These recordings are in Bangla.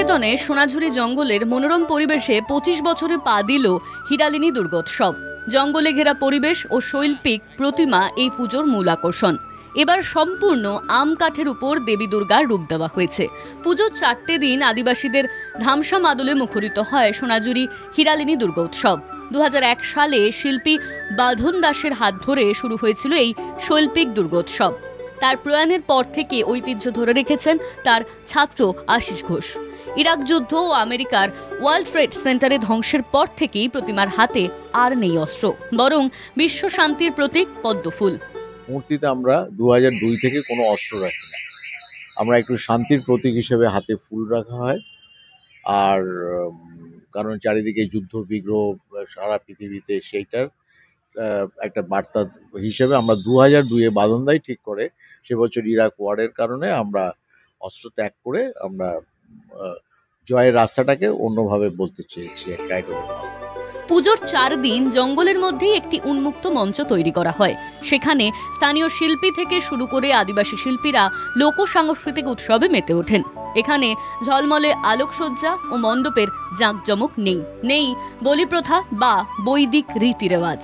শান্তিনিকেতনে সোনাঝুরি জঙ্গলের মনোরম পরিবেশে 25 বছরে পা দিল হিরালিনী দুর্গোৎসব। জঙ্গলে ঘেরা পরিবেশ ও শৈল্পিক প্রতিমা এই পুজোর মূল আকর্ষণ। এবার সম্পূর্ণ আম কাঠের উপর দেবী দুর্গার রূপ দেওয়া হয়েছে। পুজোর 4টে দিন আদিবাসীদের ধামসা মাদলে মুখরিত হয় সোনাঝুরি হিরালিনী দুর্গোৎসব। 2001 সালে শিল্পী বাঁধন দাসের হাত ধরে শুরু হয়েছিল এই শৈল্পিক দুর্গোৎসব। তার প্রয়াণের পর থেকে ঐতিহ্য ধরে রেখেছেন তার ছাত্র আশিস ঘোষ। ইরাক যুদ্ধ ও আমেরিকার ওয়ার্ল্ড ট্রেড সেন্টারে ধ্বংসের পর থেকেই প্রতিমার হাতে আর নেই অস্ত্র, বরং বিশ্ব শান্তির প্রতীক পদ্মফুল। মূর্তিতে আমরা 2002 থেকে কোনো অস্ত্র রাখি না। আমরা একটু শান্তির প্রতীক হিসেবে হাতে ফুল রাখা হয়। আর কারণ চারিদিকে যুদ্ধ বিগ্রহ সারা পৃথিবীতে, সেইটার একটা বার্তা হিসেবে আমরা 2002-এ বাঁধনদাই ঠিক করে সে বছর ইরাক ওয়ারের কারণে আমরা অস্ত্র ত্যাগ করে আমরা জয়ের রাস্তাটাকে অন্যভাবে বলতে চেয়েছি। পুজোর 4 দিন জঙ্গলের মধ্যেই একটি উন্মুক্ত মঞ্চ তৈরি করা হয়। সেখানে স্থানীয় শিল্পী থেকে শুরু করে আদিবাসী শিল্পীরা লোক সাংস্কৃতিক উৎসবে মেতে ওঠেন। এখানে ঝলমলে আলোকসজ্জা ও মণ্ডপের জাঁকজমক নেই বলিপ্রথা বা বৈদিক রীতিরেওয়াজ।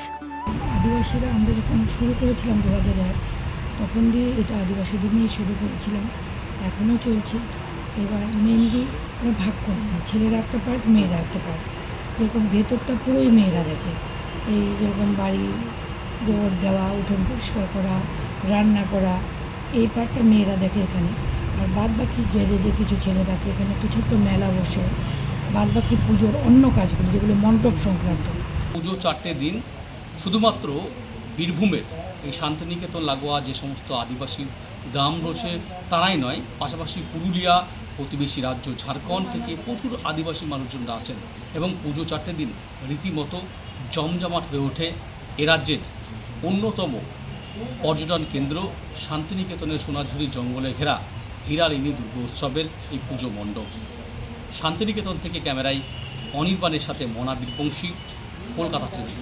আদিবাসীরা আমরা যখন শুরু করেছিলাম 2001, তখন দিয়ে এটা আদিবাসীদের নিয়ে শুরু করেছিলাম, এখনও চলছে। এবার মেনলি আমরা ভাগ করে নিই, ছেলেরা একটা পার্ট, মেয়েরা একটা পার্ট। যেরকম ভেতরটা পুরোই মেয়েরা দেখে, এই যেরকম বাড়ি গোবর দেওয়া, উঠোন পরিষ্কার করা, রান্না করা, এই পার্টটা মেয়েরা দেখে এখানে। আর বাদ বাকি গ্যারেজে কিছু ছেলে থাকে, এখানে একটা ছোট্ট মেলা বসে। বাদ বাকি পুজোর অন্য কাজগুলো যেগুলো মণ্ডপ সংক্রান্ত। পুজো 4টে দিন শুধুমাত্র বীরভূমের এই শান্তিনিকেতন লাগোয়া যে সমস্ত আদিবাসী গ্রাম রয়েছে তারাই নয়, পাশাপাশি পুরুলিয়া, প্রতিবেশী রাজ্য ঝাড়খণ্ড থেকে প্রচুর আদিবাসী মানুষজনরা আসেন এবং পুজো 4টে দিন রীতিমতো জমজমাট হয়ে ওঠে এ রাজ্যের অন্যতম পর্যটন কেন্দ্র শান্তিনিকেতনের সোনাঝুরি জঙ্গলে ঘেরা হিরালিনী দুর্গোৎসবের এই পুজো মণ্ডপ। শান্তিনিকেতন থেকে ক্যামেরায় অনির্বাণের সাথে মনা বীরবংশী, কলকাতা থেকে।